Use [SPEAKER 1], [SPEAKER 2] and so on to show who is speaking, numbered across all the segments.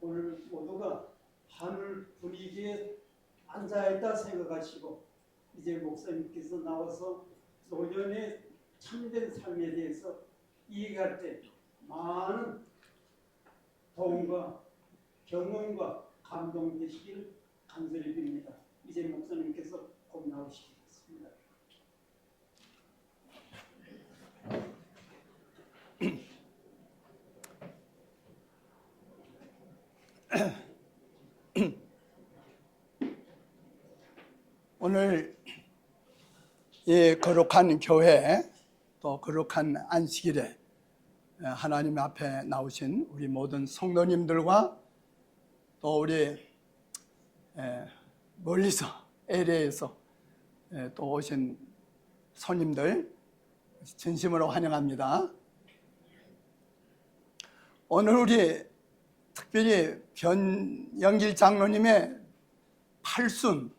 [SPEAKER 1] 오늘 모두가 하늘 분위기에 앉아있다 생각하시고 이제 목사님께서 나와서 노년의 참된 삶에 대해서 이해할 때 많은 도움과 경험과 감동되시길 간절히 빕니다. 이제 목사님께서 곧 나오시겠습니다.
[SPEAKER 2] 오늘 이 거룩한 교회 또 거룩한 안식일에 하나님 앞에 나오신 우리 모든 성도님들과 또 우리 멀리서 LA에서 또 오신 손님들 진심으로 환영합니다. 오늘 우리 특별히 변영길 장로님의 팔순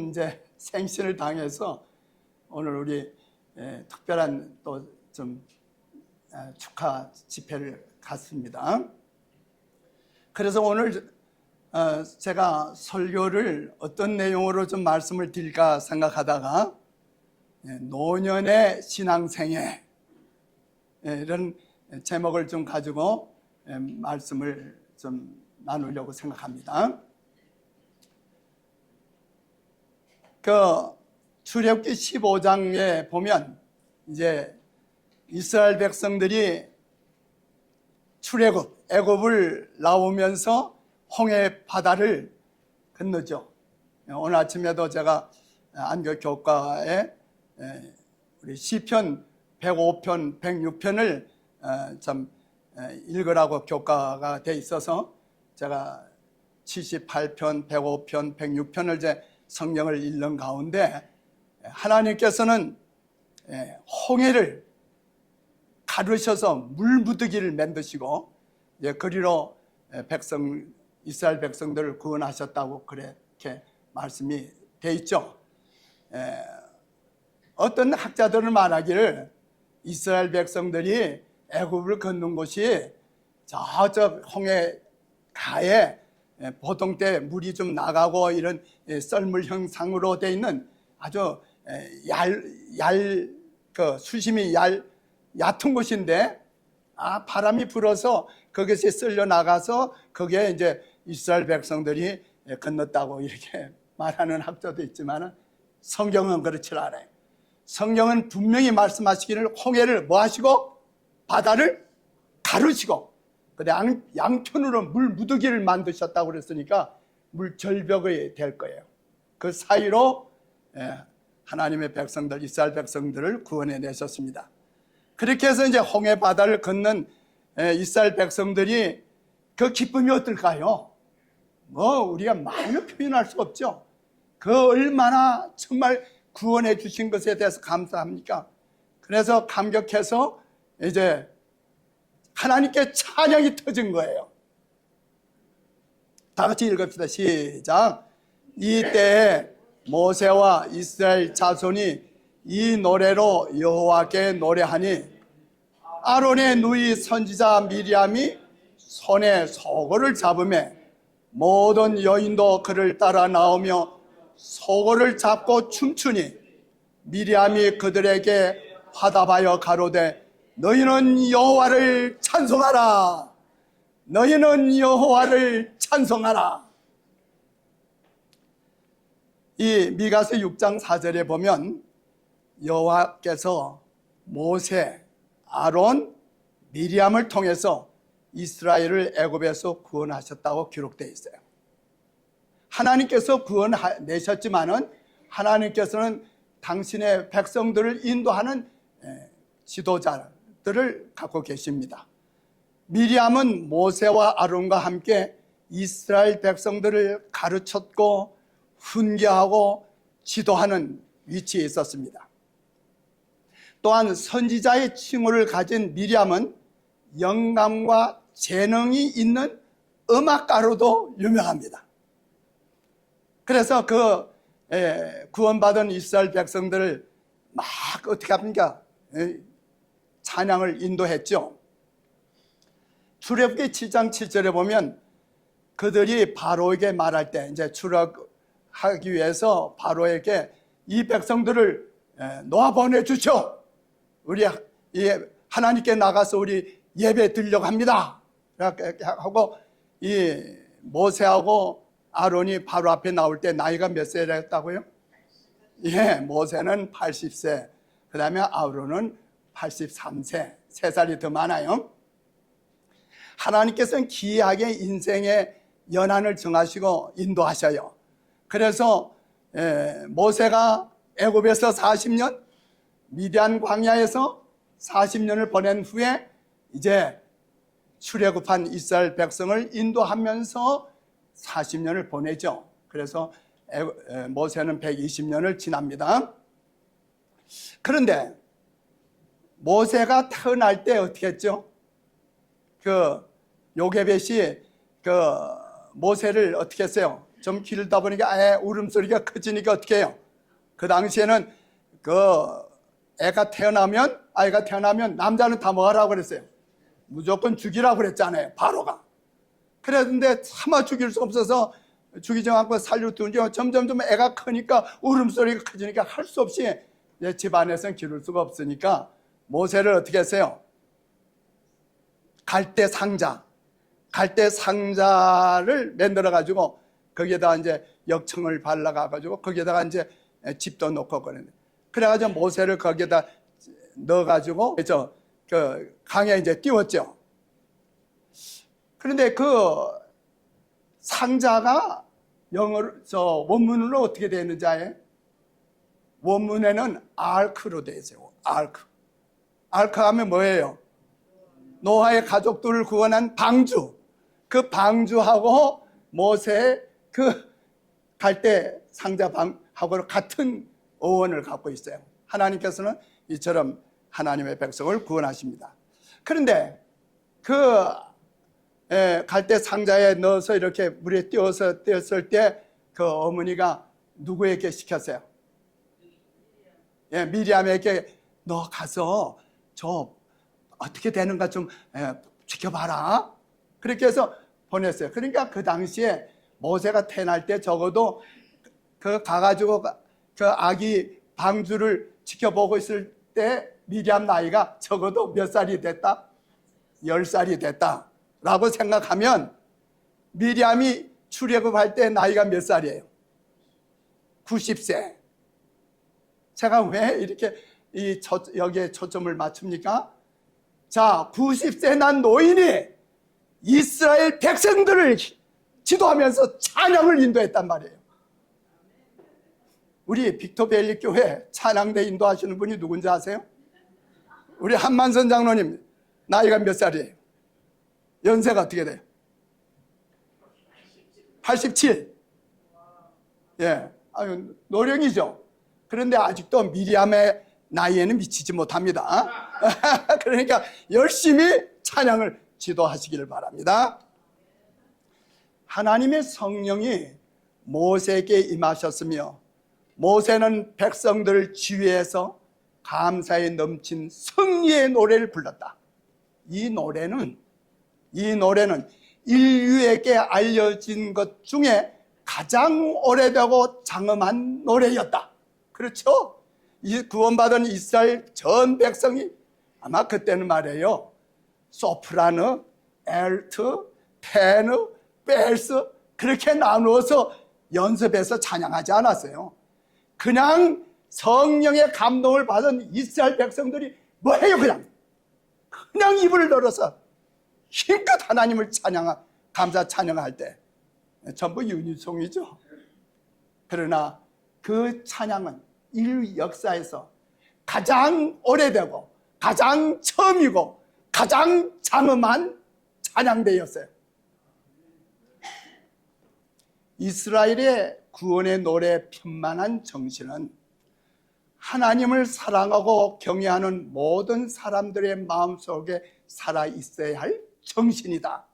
[SPEAKER 2] 이제 생신을 당해서 오늘 우리 특별한 또 좀 축하 집회를 갔습니다. 그래서 오늘 제가 설교를 어떤 내용으로 좀 말씀을 드릴까 생각하다가 노년의 신앙생애 이런 제목을 좀 가지고 말씀을 좀 나누려고 생각합니다. 그 출애굽기 15장에 보면 이제 이스라엘 백성들이 출애굽 애굽을 나오면서 홍해 바다를 건너죠. 오늘 아침에도 제가 안교 교과에 우리 시편 105편, 106편을 참 읽으라고 교과가 돼 있어서 제가 78편, 105편, 106편을 이제 성경을 읽는 가운데 하나님께서는 홍해를 가르셔서 물무더기를 만드시고 그리로 이스라엘 백성들을 구원하셨다고 그렇게 말씀이 돼 있죠. 어떤 학자들은 말하기를 이스라엘 백성들이 애굽을 건넌 곳이 저쪽 홍해 가에 보통 때 물이 좀 나가고 이런 썰물 형상으로 되어 있는 아주 수심이 얕은 곳인데 바람이 불어서 거기서 쓸려 나가서 거기에 이제 이스라엘 백성들이 건넜다고 이렇게 말하는 학자도 있지만 성경은 그렇지 않아요. 성경은 분명히 말씀하시기를 홍해를 뭐 하시고 바다를 가르시고 양편으로 물 무더기를 만드셨다고 그랬으니까 물 절벽이 될 거예요. 그 사이로 하나님의 백성들, 이스라엘 백성들을 구원해 내셨습니다. 그렇게 해서 이제 홍해 바다를 건넌 이스라엘 백성들이 그 기쁨이 어떨까요? 우리가 말로 표현할 수 없죠. 그 얼마나 정말 구원해 주신 것에 대해서 감사합니까? 그래서 감격해서 이제 하나님께 찬양이 터진 거예요. 다 같이 읽읍시다. 시작. 이때에 모세와 이스라엘 자손이 이 노래로 여호와께 노래하니 아론의 누이 선지자 미리암이 손에 소고를 잡으매 모든 여인도 그를 따라 나오며 소고를 잡고 춤추니 미리암이 그들에게 화답하여 가로되 너희는 여호와를 찬송하라. 너희는 여호와를 찬송하라. 이 미가서 6장 4절에 보면 여호와께서 모세, 아론, 미리암을 통해서 이스라엘을 애굽에서 구원하셨다고 기록되어 있어요. 하나님께서 구원내셨지만은 하나님께서는 당신의 백성들을 인도하는 지도자들을 갖고 계십니다. 미리암은 모세와 아론과 함께 이스라엘 백성들을 가르쳤고 훈계하고 지도하는 위치에 있었습니다. 또한 선지자의 칭호를 가진 미리암은 영감과 재능이 있는 음악가로도 유명합니다. 그래서 그 구원받은 이스라엘 백성들을 막 어떻게 합니까? 찬양을 인도했죠. 출애굽기 7장 7절에 보면 그들이 바로에게 말할 때 이제 출애굽하기 위해서 바로에게 이 백성들을 놓아 보내주죠. 우리 하나님께 나가서 우리 예배 드리려고 합니다. 이렇게 하고 이 모세하고 아론이 바로 앞에 나올 때 나이가 몇 세였다고요? 예, 모세는 80세, 그 다음에 아론은 83세, 3살이 더 많아요. 하나님께서는 기이하게 인생의 연한을 정하시고 인도하셔요. 그래서 모세가 애굽에서 40년, 미디안 광야에서 40년을 보낸 후에 이제 출애굽한 이스라엘 백성을 인도하면서 40년을 보내죠. 그래서 모세는 120년을 지납니다. 그런데 모세가 태어날 때 어떻게 했죠? 요게벳이 모세를 어떻게 했어요? 좀 기르다 보니까 울음소리가 커지니까 어떻게 해요? 그 당시에는 아이가 태어나면 남자는 다 뭐 하라고 그랬어요? 무조건 죽이라고 그랬잖아요, 바로가. 그랬는데 차마 죽일 수 없어서 죽이지 않고 살려두죠. 점점 애가 크니까 울음소리가 커지니까 할 수 없이 집안에서는 기를 수가 없으니까 모세를 어떻게 했어요? 갈대 상자를 만들어 가지고 거기에다가 이제 역청을 발라가 가지고 거기에다가 이제 집도 놓고 그래 가지고 모세를 거기에다 넣어 가지고 강에 이제 띄웠죠. 그런데 그 상자가 원문으로 어떻게 되어 있는지 아세요? 원문에는 아크로 되어 있어요. 아크 하면 뭐예요? 노아의 가족들을 구원한 방주. 그 방주하고 모세의 그 갈대 상자하고 같은 어원을 갖고 있어요. 하나님께서는 이처럼 하나님의 백성을 구원하십니다. 그런데 갈대 상자에 넣어서 이렇게 물에 띄었을 때 그 어머니가 누구에게 시켰어요? 미리암에게 너 가서 저 어떻게 되는가 좀 지켜봐라. 그렇게 해서 보냈어요. 그러니까 그 당시에 모세가 태어날 때 적어도 가가지고 그 아기 방주를 지켜보고 있을 때 미리암 나이가 적어도 몇 살이 됐다? 10살이 됐다라고 생각하면 미리암이 출애굽할 때 나이가 몇 살이에요? 90세. 제가 왜 이렇게 여기에 초점을 맞춥니까? 자, 90세 난 노인이 이스라엘 백성들을 지도하면서 찬양을 인도했단 말이에요. 우리 빅토밸리 교회 찬양대 인도하시는 분이 누군지 아세요? 우리 한만선 장로님 나이가 몇 살이에요? 연세가 어떻게 돼요? 87. 예, 노령이죠. 그런데 아직도 미리암의 나이에는 미치지 못합니다. 그러니까 열심히 찬양을 지도하시기를 바랍니다. 하나님의 성령이 모세에게 임하셨으며 모세는 백성들을 지휘해서 감사에 넘친 승리의 노래를 불렀다. 이 노래는 인류에게 알려진 것 중에 가장 오래되고 장엄한 노래였다. 그렇죠? 이 구원받은 이스라엘 전 백성이 아마 그때는 말이에요, 소프라노, 엘트, 테너, 베스 그렇게 나누어서 연습해서 찬양하지 않았어요. 그냥 성령의 감동을 받은 이스라엘 백성들이 뭐해요? 그냥 입을 열어서 힘껏 하나님을 감사 찬양할 때 전부 유니송이죠. 그러나 그 찬양은 인류 역사에서 가장 오래되고 가장 처음이고 가장 장엄한 찬양대였어요. 이스라엘의 구원의 노래 편만한 정신은 하나님을 사랑하고 경외하는 모든 사람들의 마음속에 살아있어야 할 정신이다.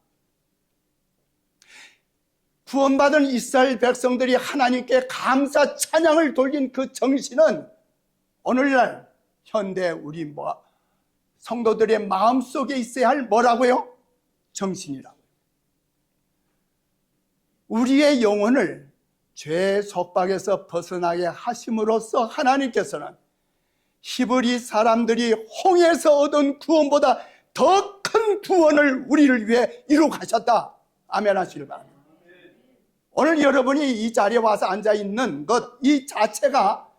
[SPEAKER 2] 구원받은 이스라엘 백성들이 하나님께 감사 찬양을 돌린 그 정신은 오늘날 현대 우리 성도들의 마음속에 있어야 할 뭐라고요? 정신이라고. 우리의 영혼을 죄의 속박에서 벗어나게 하심으로써 하나님께서는 히브리 사람들이 홍해에서 얻은 구원보다 더 큰 구원을 우리를 위해 이루가셨다. 아멘 하시길 바랍니다. 오늘 여러분이 이 자리에 와서 앉아있는 것 이 자체가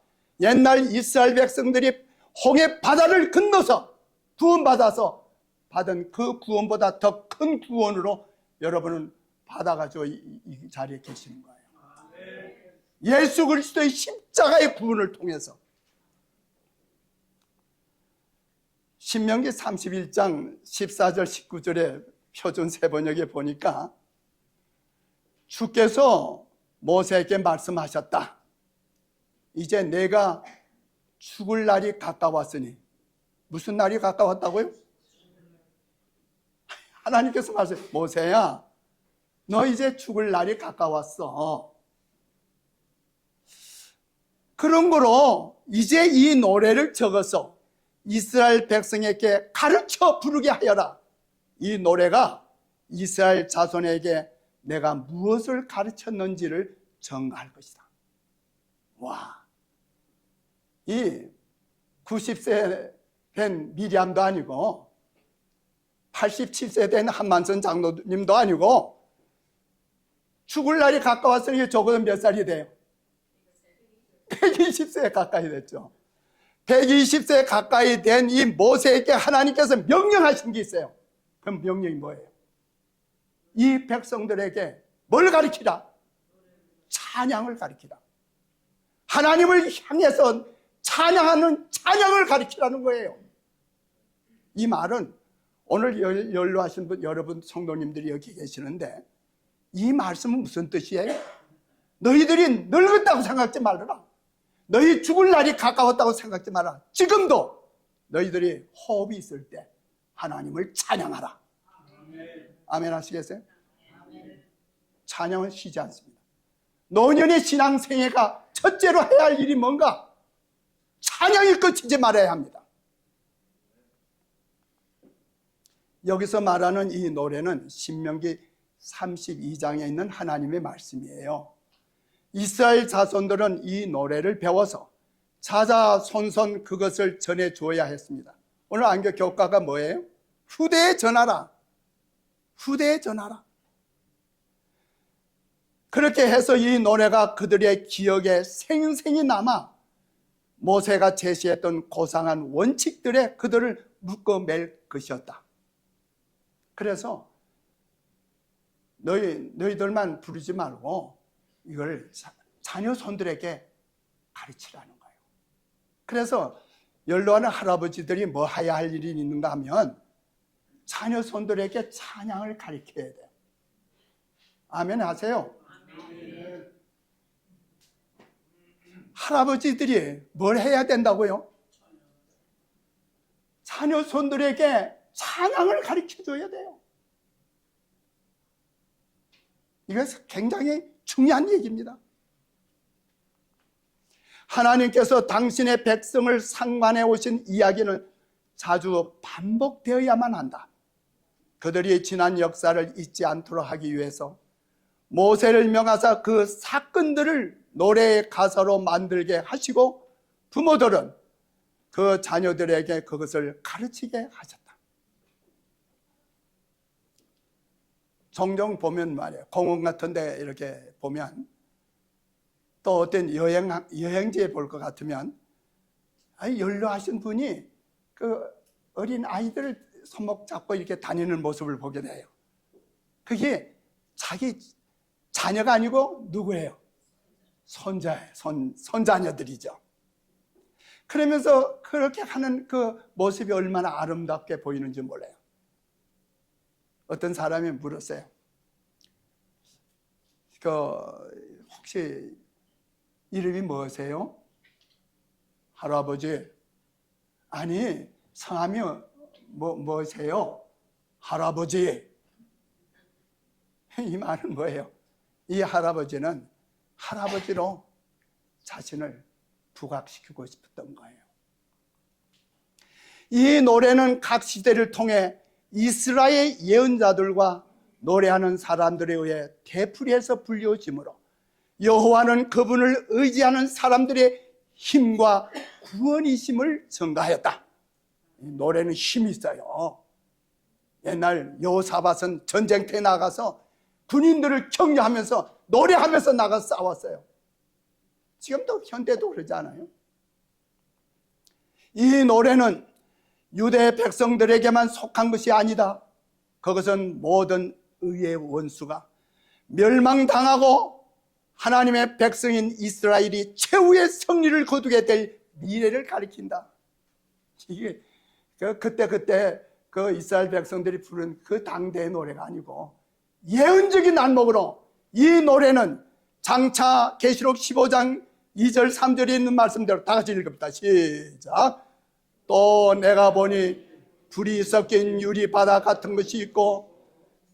[SPEAKER 2] 옛날 이스라엘 백성들이 홍해 바다를 건너서 구원받아서 받은 그 구원보다 더 큰 구원으로 여러분은 받아가지고 이 자리에 계시는 거예요. 예수 그리스도의 십자가의 구원을 통해서. 신명기 31장 14절 19절의 표준 세번역에 보니까 주께서 모세에게 말씀하셨다. 이제 내가 죽을 날이 가까웠으니. 무슨 날이 가까웠다고요? 하나님께서 말씀하세요. 모세야, 너 이제 죽을 날이 가까웠어. 그런 거로 이제 이 노래를 적어서 이스라엘 백성에게 가르쳐 부르게 하여라. 이 노래가 이스라엘 자손에게 내가 무엇을 가르쳤는지를 전가할 것이다. 와, 이 90세 된 미리암도 아니고 87세 된 한만선 장로님도 아니고 죽을 날이 가까웠으니 적어도 몇 살이 돼요? 120세 가까이 됐죠. 120세 가까이 된 이 모세에게 하나님께서 명령하신 게 있어요. 그럼 명령이 뭐예요? 이 백성들에게 뭘 가르치라? 찬양을 가르치라. 하나님을 향해서 찬양하는 찬양을 가르치라는 거예요. 이 말은 오늘 연로하신 분, 여러분 성도님들이 여기 계시는데 이 말씀은 무슨 뜻이에요? 너희들이 늙었다고 생각하지 말아라. 너희 죽을 날이 가까웠다고 생각하지 마라. 지금도 너희들이 호흡이 있을 때 하나님을 찬양하라. 아멘 하시겠어요? 찬양은 쉬지 않습니다. 노년의 신앙생애가 첫째로 해야 할 일이 뭔가? 찬양이 끝이지 말아야 합니다. 여기서 말하는 이 노래는 신명기 32장에 있는 하나님의 말씀이에요. 이스라엘 자손들은 이 노래를 배워서 자자손손 그것을 전해 주어야 했습니다. 오늘 안교 교과가 뭐예요? 후대에 전하라. 후대에 전하라. 그렇게 해서 이 노래가 그들의 기억에 생생히 남아 모세가 제시했던 고상한 원칙들에 그들을 묶어맬 것이었다. 그래서 너희들만 부르지 말고 이걸 자녀 손들에게 가르치라는 거예요. 그래서 연로하는 할아버지들이 뭐 해야 할 일이 있는가 하면 자녀 손들에게 찬양을 가르쳐야 돼요. 아멘 하세요. 아멘. 할아버지들이 뭘 해야 된다고요? 자녀 손들에게 찬양을 가르쳐줘야 돼요. 이것은 굉장히 중요한 얘기입니다. 하나님께서 당신의 백성을 상관해 오신 이야기는 자주 반복되어야만 한다. 그들이 지난 역사를 잊지 않도록 하기 위해서 모세를 명하사 그 사건들을 노래의 가사로 만들게 하시고 부모들은 그 자녀들에게 그것을 가르치게 하셨다. 종종 보면 말이에요. 공원 같은 데 이렇게 보면 또 어떤 여행지에 볼 것 같으면 연로하신 분이 그 어린 아이들을 손목 잡고 이렇게 다니는 모습을 보게 돼요. 그게 자기 자녀가 아니고 누구예요? 손자녀들이죠. 그러면서 그렇게 하는 그 모습이 얼마나 아름답게 보이는지 몰라요. 어떤 사람이 물었어요. 혹시 이름이 뭐세요? 할아버지. 아니, 성함이 뭐세요? 할아버지. 이 말은 뭐예요? 이 할아버지는 할아버지로 자신을 부각시키고 싶었던 거예요. 이 노래는 각 시대를 통해 이스라엘 예언자들과 노래하는 사람들에 의해 되풀이해서 불려지므로 여호와는 그분을 의지하는 사람들의 힘과 구원이심을 증가하였다. 이 노래는 힘이 있어요. 옛날 여호사밧은 전쟁터에 나가서 군인들을 격려하면서 노래하면서 나가서 싸웠어요. 지금도 현대도 그러지 않아요? 이 노래는 유대 백성들에게만 속한 것이 아니다. 그것은 모든 의의 원수가 멸망당하고 하나님의 백성인 이스라엘이 최후의 승리를 거두게 될 미래를 가리킨다. 이게 그때 그 이스라엘 백성들이 부른 그 당대의 노래가 아니고 예언적인 안목으로 이 노래는 장차 계시록 15장 2절 3절에 있는 말씀대로 다 같이 읽읍시다. 시작. 또 내가 보니 불이 섞인 유리 바다 같은 것이 있고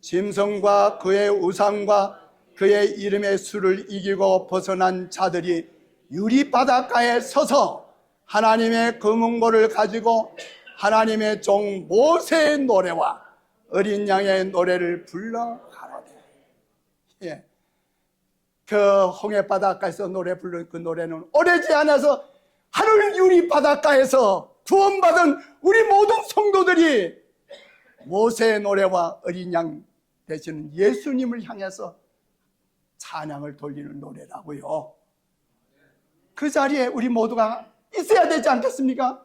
[SPEAKER 2] 짐승과 그의 우상과 그의 이름의 수를 이기고 벗어난 자들이 유리 바닷가에 서서 하나님의 금은고를 가지고 하나님의 종 모세의 노래와 어린 양의 노래를 불러 가로되. 예. 그 홍해 바닷가에서 노래 부르는 그 노래는 오래지 않아서 하늘 유리 바닷가에서 구원받은 우리 모든 성도들이 모세의 노래와 어린 양 되시는 예수님을 향해서 찬양을 돌리는 노래라고요. 그 자리에 우리 모두가 있어야 되지 않겠습니까?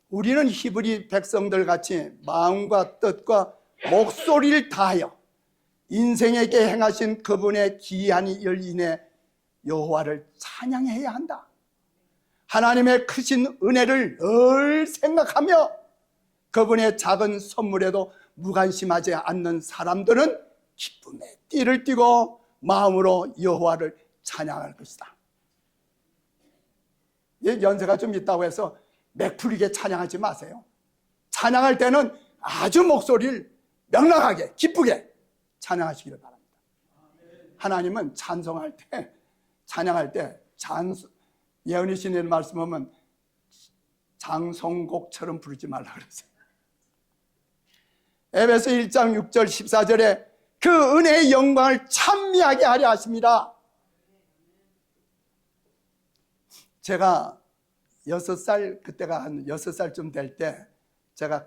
[SPEAKER 2] 우리는 히브리 백성들 같이 마음과 뜻과 목소리를 다하여 인생에게 행하신 그분의 기이한 일 인해 여호와를 찬양해야 한다. 하나님의 크신 은혜를 늘 생각하며 그분의 작은 선물에도 무관심하지 않는 사람들은 기쁨에 띠를 띠고 마음으로 여호와를 찬양할 것이다. 연세가 좀 있다고 해서 맥풀리게 찬양하지 마세요. 찬양할 때는 아주 목소리를 명랑하게 기쁘게 찬양하시기를 바랍니다. 하나님은 찬송할 때, 찬양할 때 예언이 신의 말씀 보면 장송곡처럼 부르지 말라 그랬어요. 에베소 1장 6절 14절에 그 은혜의 영광을 찬미하게 하려 하십니다. 제가 6살, 그때가 한 6살쯤 될 때 제가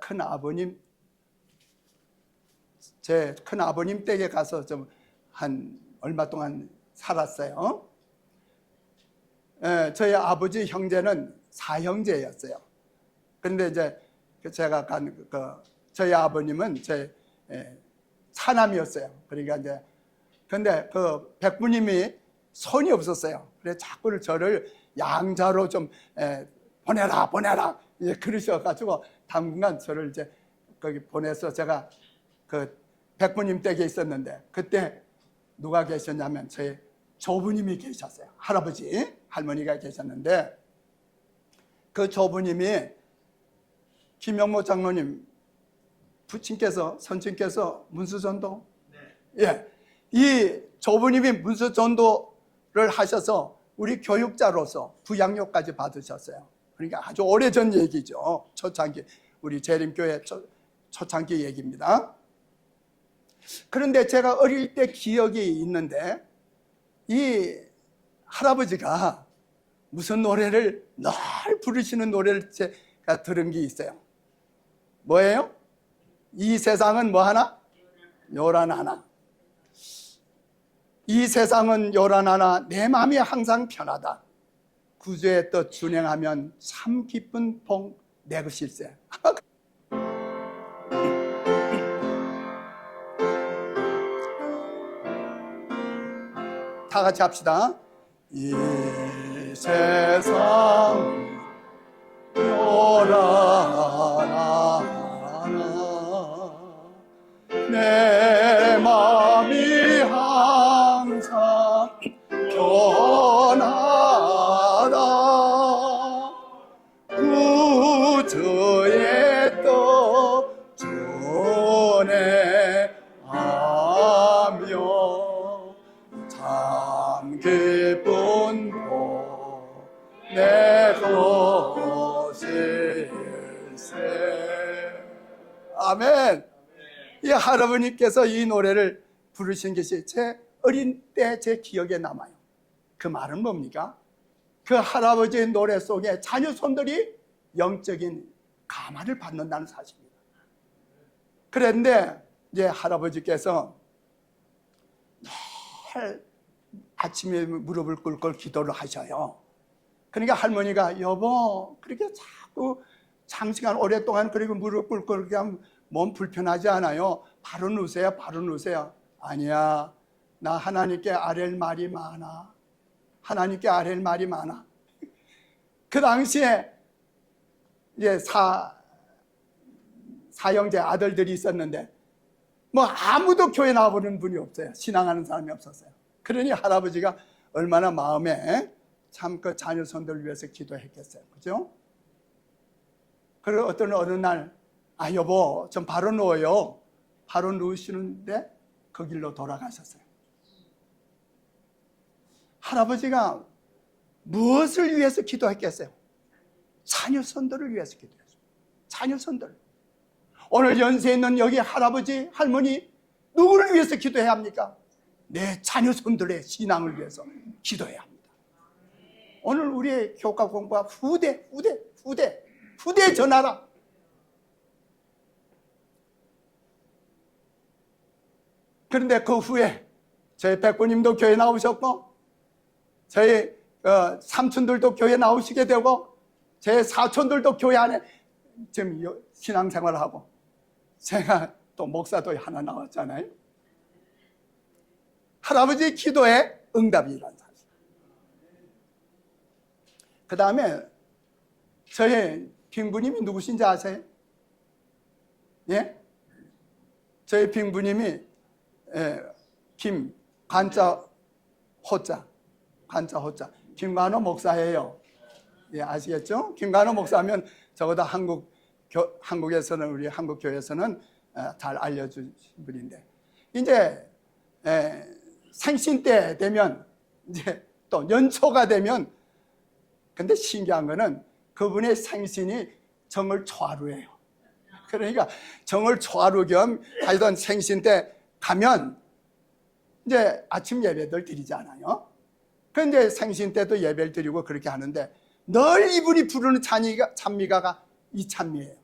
[SPEAKER 2] 제 큰아버님 댁에 가서 좀 한 얼마 동안 살았어요. 저희 아버지 형제는 4형제였어요. 그런데 이제 제가 저희 아버님은 제 사남이었어요. 그러니까 이제 근데 그 백부님이 손이 없었어요. 그래서 자꾸 저를 양자로 좀 보내라 그러셔가지고 당분간 저를 이제 거기 보내서 제가 그 백부님 댁에 있었는데 그때 누가 계셨냐면 저희 조부님이 계셨어요. 할아버지, 할머니가 계셨는데 그 조부님이 김영모 장로님 부친께서 선친께서 문수전도 예, 이 조부님이 문수전도를 하셔서 우리 교육자로서 부양료까지 받으셨어요. 그러니까 아주 오래전 얘기죠. 초창기 우리 재림교회 초창기 얘기입니다. 그런데 제가 어릴 때 기억이 있는데 이 할아버지가 무슨 노래를 늘 부르시는 노래를 제가 들은 게 있어요. 뭐예요? 이 세상은 뭐 하나? 요란하나. 이 세상은 요란하나 내 마음이 항상 편하다. 구주의 뜻 준행하면 참 기쁜 복 내 것일세. 다 같이 합시다. 이 세상 요란하나 내 마음이 항상 편하다. 구주의 뜻 전해하며 참 기쁜 복 내 것일세. 아멘. 이 할아버님께서 이 노래를 부르신 것이 제 어린 때 제 기억에 남아요. 그 말은 뭡니까? 그 할아버지의 노래 속에 자녀 손들이 영적인 감화를 받는다는 사실입니다. 그런데 이제 할아버지께서 늘 아침에 무릎을 꿇고 기도를 하셔요. 그러니까 할머니가 여보 그렇게 자꾸 장시간 오랫동안 그리고 무릎 꿇고 그렇게 하면 몸 불편하지 않아요? 바로 누세요, 바로 누세요. 아니야, 나 하나님께 아랠 말이 많아. 하나님께 아랠 말이 많아. 그 당시에 이제 사형제 아들들이 있었는데 뭐 아무도 교회 나와보는 분이 없어요. 신앙하는 사람이 없었어요. 그러니 할아버지가 얼마나 마음에 참 그 자녀 손들을 위해서 기도했겠어요. 그죠? 그리고 어느 날 여보 좀 바로 누워요. 바로 누우시는데 그 길로 돌아가셨어요. 할아버지가 무엇을 위해서 기도했겠어요? 자녀 손들을 위해서 기도했어요. 자녀 손들. 오늘 연세 있는 여기 할아버지, 할머니 누구를 위해서 기도해야 합니까? 내 자녀 손들의 신앙을 위해서 기도해야 합니다. 오늘 우리의 교과 공부가 후대 전하라. 그런데 그 후에 저희 백부님도 교회 나오셨고 저희 삼촌들도 교회 나오시게 되고 제 사촌들도 교회 안에 지금 신앙생활을 하고 제가 또 목사도 하나 나왔잖아요. 할아버지 기도에 응답이라는 사실. 그 다음에 저희 빙부님이 누구신지 아세요? 예? 저희 빙부님이 관자 호자 김관호 목사예요. 예, 아시겠죠? 김관호 목사면 적어도 한국에서는 우리 한국 교회에서는 잘 알려주신 분인데 이제 생신 때 되면 이제 또 연초가 되면 근데 신기한 거는 그분의 생신이 정월 초하루예요. 그러니까 정월 초하루 겸 하여튼 생신 때 가면 이제 아침 예배들 드리잖아요. 그런데 생신 때도 예배를 드리고 그렇게 하는데 늘 이분이 부르는 찬미가가 이 찬미예요.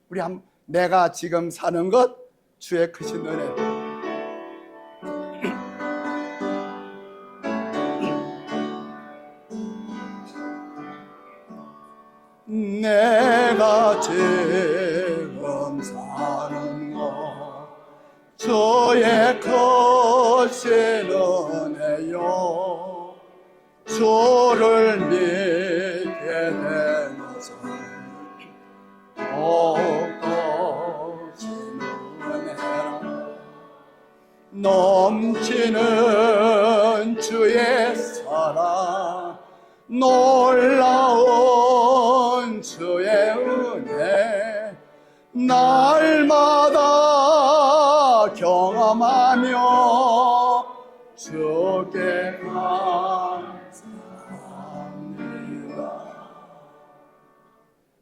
[SPEAKER 2] 우리 내가 지금 사는 것 주의 크신 은혜. 내가 지금 사는 것 주의 크신 은혜요. 주를 믿게 되면서 복되신 은혜라. 넘치는 주의 사랑 놀라운 주의 은혜 날마다 경험하며 주께 감사합니다.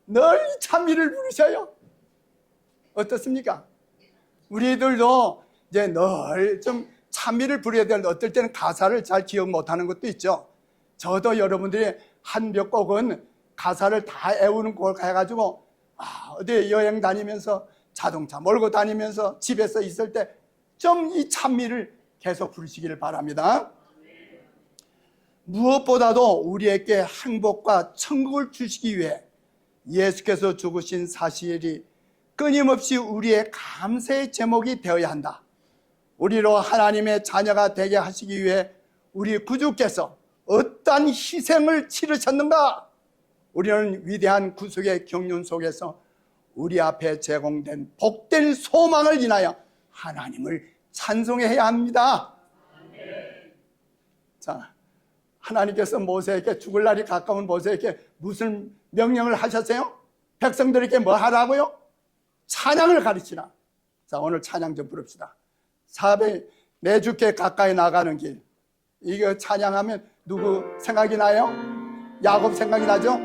[SPEAKER 2] 늘 찬미를 부르셔요. 어떻습니까? 우리들도 이제 늘 좀 찬미를 부려야 되는데 어떨 때는 가사를 잘 기억 못하는 것도 있죠. 저도 여러분들이 한 몇 곡은 가사를 다 외우는 곡을 해가지고 어디 여행 다니면서 자동차 몰고 다니면서 집에서 있을 때 좀 이 찬미를 계속 부르시기를 바랍니다. 무엇보다도 우리에게 행복과 천국을 주시기 위해 예수께서 죽으신 사실이 끊임없이 우리의 감사의 제목이 되어야 한다. 우리로 하나님의 자녀가 되게 하시기 위해 우리 구주께서 어떠한 희생을 치르셨는가? 우리는 위대한 구속의 경륜 속에서 우리 앞에 제공된 복된 소망을 인하여 하나님을 찬송해야 합니다. 자, 하나님께서 모세에게 죽을 날이 가까운 모세에게 무슨 명령을 하셨어요? 백성들에게 뭐 하라고요? 찬양을 가르치라. 자, 오늘 찬양 좀 부릅시다. 내 주께 가까이 나가는 길. 이거 찬양하면 누구 생각이 나요? 야곱 생각이 나죠?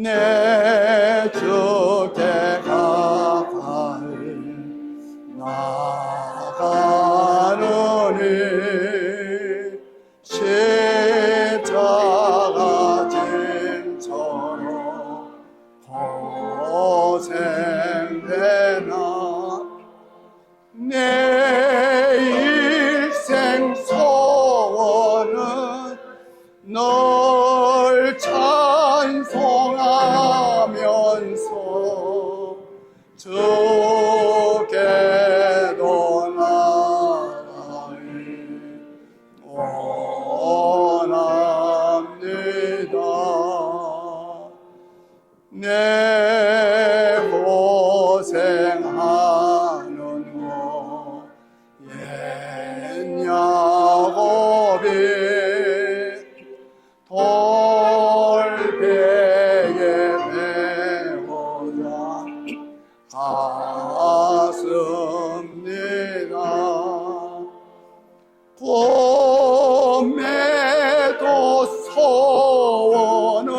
[SPEAKER 2] 내 주께 가까이 나가노니 십자가 짐처럼 고생되나 내 일생 소원은 널 찬송하면서 주께도 나아가기 원합니다. 내 고생하는 거 옛 야곱이 돌베개 메고자 갔습니다. 꿈에도 소원은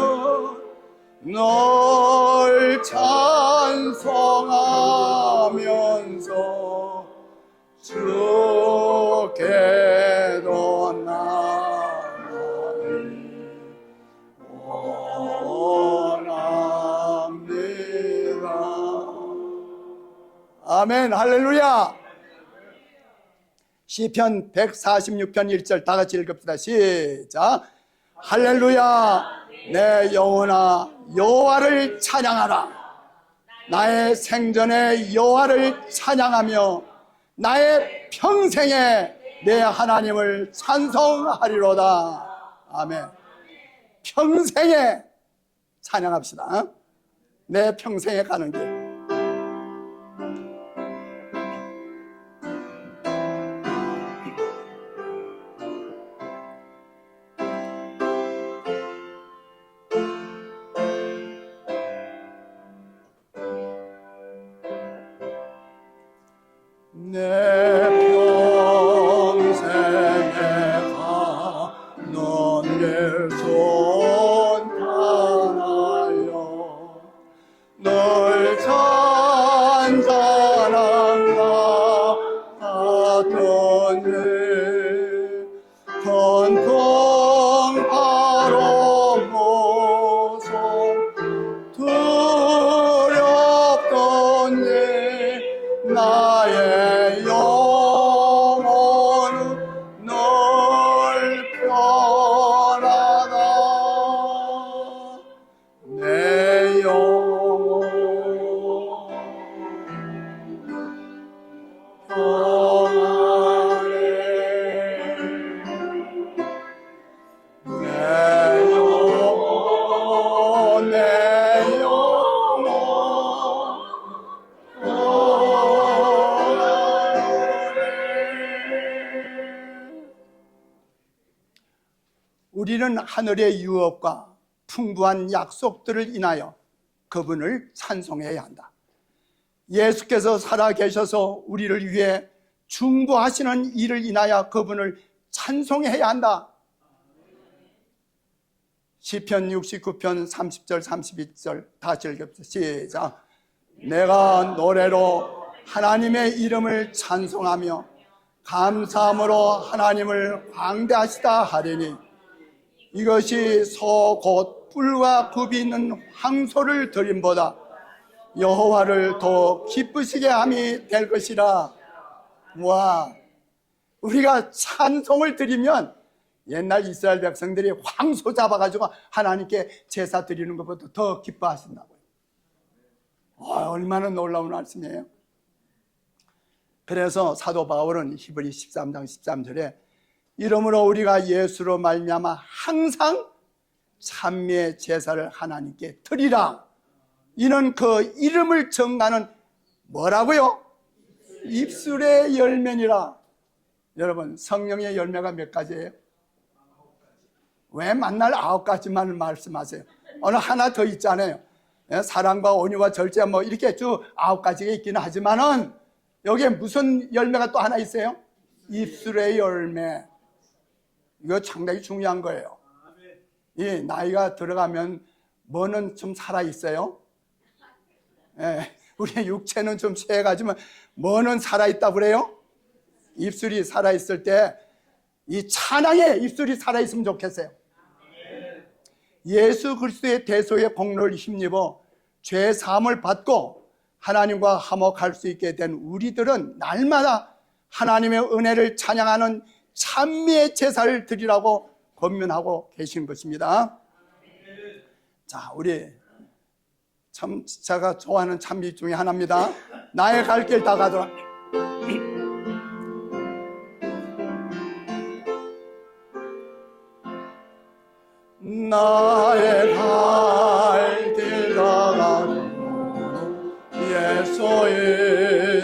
[SPEAKER 2] 널 찬송하면서 주께도 나아가기 원합니다. 아멘. 할렐루야. 시편 146편 1절 다 같이 읽읍시다. 시작. 할렐루야. 내 영혼아 여호와를 찬양하라. 나의 생전에 여호와를 찬양하며 나의 평생에 내 하나님을 찬송하리로다. 아멘. 평생에 찬양합시다. 내 평생에 가는 길. 내 평생에 가는 길 손탄하여 널 찬송하는 것 같으니 전통 바로 모습 두렵던 일 나의 영혼은 널 편하다. 내 영혼 평안해. 내 영혼 내 영혼 우리는 하늘의 유업과 풍부한 약속들을 인하여 그분을 찬송해야 한다. 예수께서 살아계셔서 우리를 위해 중보하시는 일을 인하여 그분을 찬송해야 한다. 시편 69편 30절 31절 다시 읽읍시다. 시작. 내가 노래로 하나님의 이름을 찬송하며 감사함으로 하나님을 광대하시다 하리니 이것이 소 곧 뿔과 굽이 있는 황소를 드림보다 여호와를 더 기쁘시게 함이 될 것이라. 와, 우리가 찬송을 드리면 옛날 이스라엘 백성들이 황소 잡아가지고 하나님께 제사 드리는 것보다 더 기뻐하신다고요. 얼마나 놀라운 말씀이에요. 그래서 사도 바울은 히브리 13장 13절에 이러므로 우리가 예수로 말미암아 항상 찬미의 제사를 하나님께 드리라. 이는 그 이름을 정하는 뭐라고요? 입술의 열매니라. 여러분, 성령의 열매가 몇 가지예요? 왜 만날 9가지만 말씀하세요? 오늘 하나 더 있잖아요. 사랑과 온유와 절제 뭐 이렇게 쭉 9가지가 있기는 하지만은 여기에 무슨 열매가 또 하나 있어요? 입술의 열매. 이거 상당히 중요한 거예요. 이 나이가 들어가면 뭐는 좀 살아있어요? 예, 우리의 육체는 좀 쇠해가지만 뭐는 살아있다 그래요? 입술이 살아있을 때 이 찬양에 입술이 살아있으면 좋겠어요. 예수 그리스도의 대속의 공로를 힘입어 죄 사함을 받고 하나님과 화목할 수 있게 된 우리들은 날마다 하나님의 은혜를 찬양하는 찬미의 제사를 드리라고 권면하고 계신 것입니다. 자, 우리 참 제가 좋아하는 찬미 중에 하나입니다. 나의 갈 길 다 가더라. 나의 갈 길 다 가더라. 예수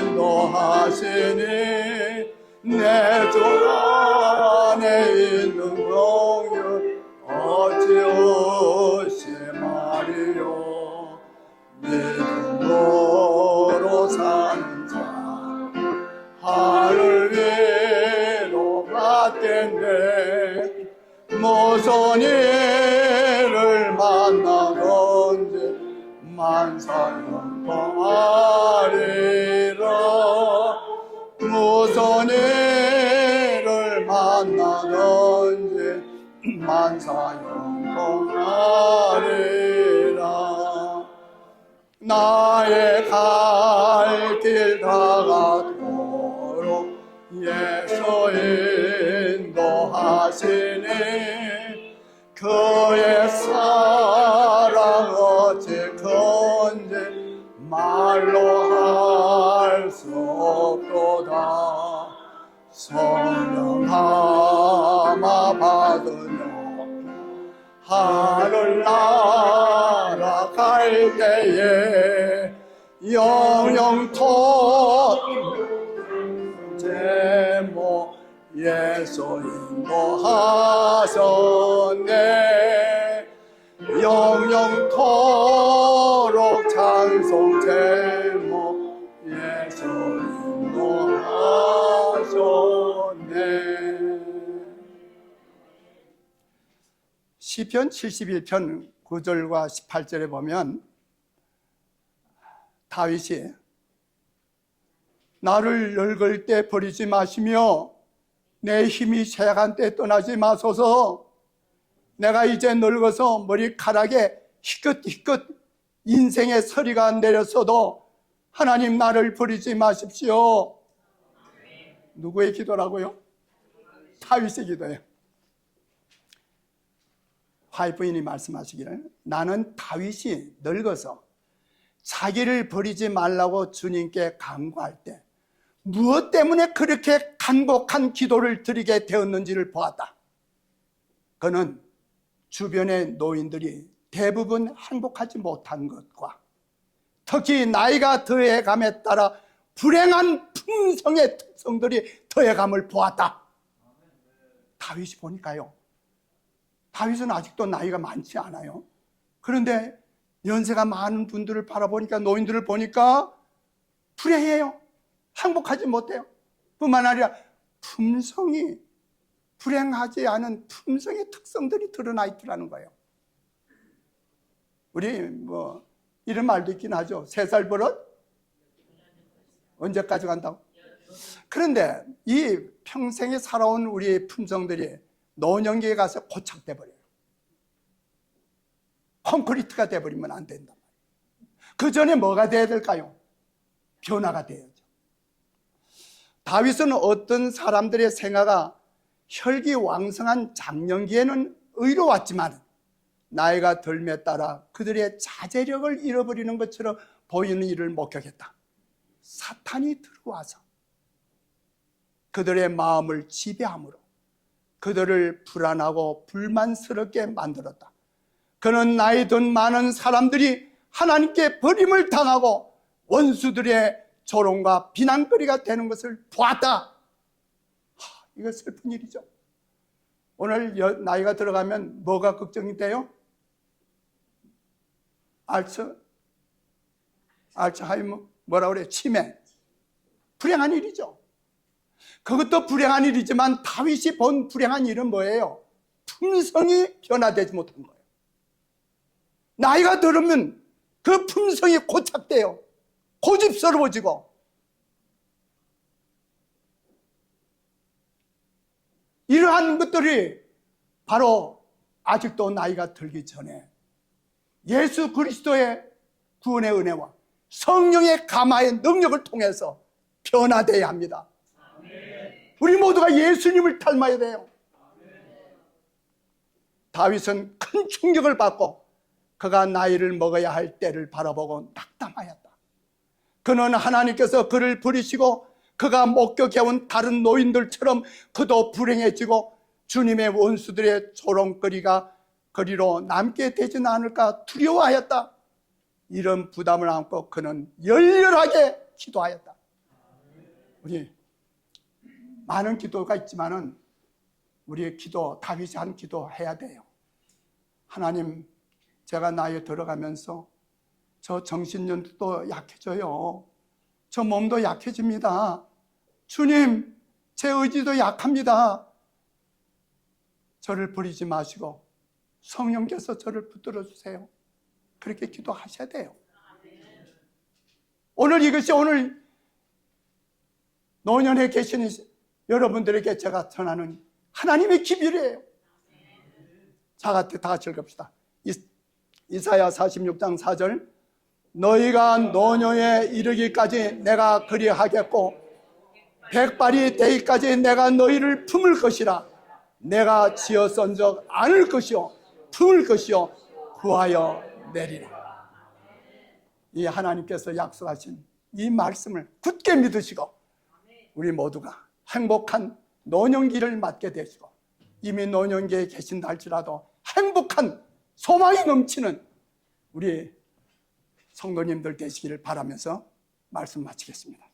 [SPEAKER 2] 인도하시니 내 주 안에 있는 영역 어찌 의심하리요. 믿음으로 사는 자 하늘 위로 갔겠네. 무슨 일을 만나든지 만사형통하리라. 무슨 일을 만나든지 만사형통하리라. 나의 갈 길 다가도록 예수 인도하시니 그의 사랑 어찌 큰지 말로 할 수 없도다. 성령 감화 받으며 하늘 날아갈 때에 영영토 제모 예수 인도하셨네. 영영토록 찬송 제모 예수 인도하셨네. 시편 71편 9절과 18절에 보면 다윗이 나를 늙을 때 버리지 마시며 내 힘이 쇠약한 때 떠나지 마소서. 내가 이제 늙어서 머리카락에 희끗희끗 인생의 서리가 내렸어도 하나님 나를 버리지 마십시오. 누구의 기도라고요? 다윗의 기도예요. 와이프인이 말씀하시기를 나는 다윗이 늙어서 자기를 버리지 말라고 주님께 간구할 때 무엇 때문에 그렇게 간곡한 기도를 드리게 되었는지를 보았다. 그는 주변의 노인들이 대부분 행복하지 못한 것과 특히 나이가 더해감에 따라 불행한 품성의 특성들이 더해감을 보았다. 다윗이 보니까요, 다윗은 아직도 나이가 많지 않아요. 그런데 연세가 많은 분들을 바라보니까, 노인들을 보니까 불행해요. 행복하지 못해요. 뿐만 아니라 품성이, 불행하지 않은 품성의 특성들이 드러나 있더라는 거예요. 우리 뭐 이런 말도 있긴 하죠. 3살 버릇 언제까지 간다고? 그런데 이 평생에 살아온 우리의 품성들이 노년기에 가서 고착돼 버려요. 콘크리트가 돼버리면 안 된단 말이에요. 그 전에 뭐가 돼야 될까요? 변화가 돼야죠. 다윗은 어떤 사람들의 생애가 혈기왕성한 장년기에는 의로웠지만 나이가 듦에 따라 그들의 자제력을 잃어버리는 것처럼 보이는 일을 목격했다. 사탄이 들어와서 그들의 마음을 지배함으로 그들을 불안하고 불만스럽게 만들었다. 그는 나이 든 많은 사람들이 하나님께 버림을 당하고 원수들의 조롱과 비난거리가 되는 것을 보았다. 이거 슬픈 일이죠. 오늘 나이가 들어가면 뭐가 걱정이 돼요? 알츠하이머, 뭐라 그래요? 치매. 불행한 일이죠. 그것도 불행한 일이지만 다윗이 본 불행한 일은 뭐예요? 품성이 변화되지 못한 거예요. 나이가 들으면 그 품성이 고착돼요. 고집스러워지고. 이러한 것들이 바로 아직도 나이가 들기 전에 예수 그리스도의 구원의 은혜와 성령의 감화의 능력을 통해서 변화되어야 합니다. 우리 모두가 예수님을 닮아야 돼요. 다윗은 큰 충격을 받고 그가 나이를 먹어야 할 때를 바라보고 낙담하였다. 그는 하나님께서 그를 부리시고 그가 목격해온 다른 노인들처럼 그도 불행해지고 주님의 원수들의 조롱거리로 남게 되지는 않을까 두려워하였다. 이런 부담을 안고 그는 열렬하게 기도하였다. 우리 많은 기도가 있지만은 우리의 기도, 다윗이 한 기도 해야 돼요. 하나님, 제가 나이에 들어가면서 저 정신력도 약해져요. 저 몸도 약해집니다. 주님, 제 의지도 약합니다. 저를 버리지 마시고 성령께서 저를 붙들어 주세요. 그렇게 기도하셔야 돼요. 이것이 오늘 노년에 계신 여러분들에게 제가 전하는 하나님의 기별이에요. 다 같이 읽읍시다. 이사야 46장 4절. 너희가 노년에 이르기까지 내가 그리하겠고 백발이 되기까지 내가 너희를 품을 것이라. 내가 지어선 적 않을 것이요 품을 것이요 구하여 내리라. 이 하나님께서 약속하신 이 말씀을 굳게 믿으시고 우리 모두가 행복한 노년기를 맞게 되시고 이미 노년기에 계신다 할지라도 행복한 소망이 넘치는 우리 성도님들 되시기를 바라면서 말씀 마치겠습니다.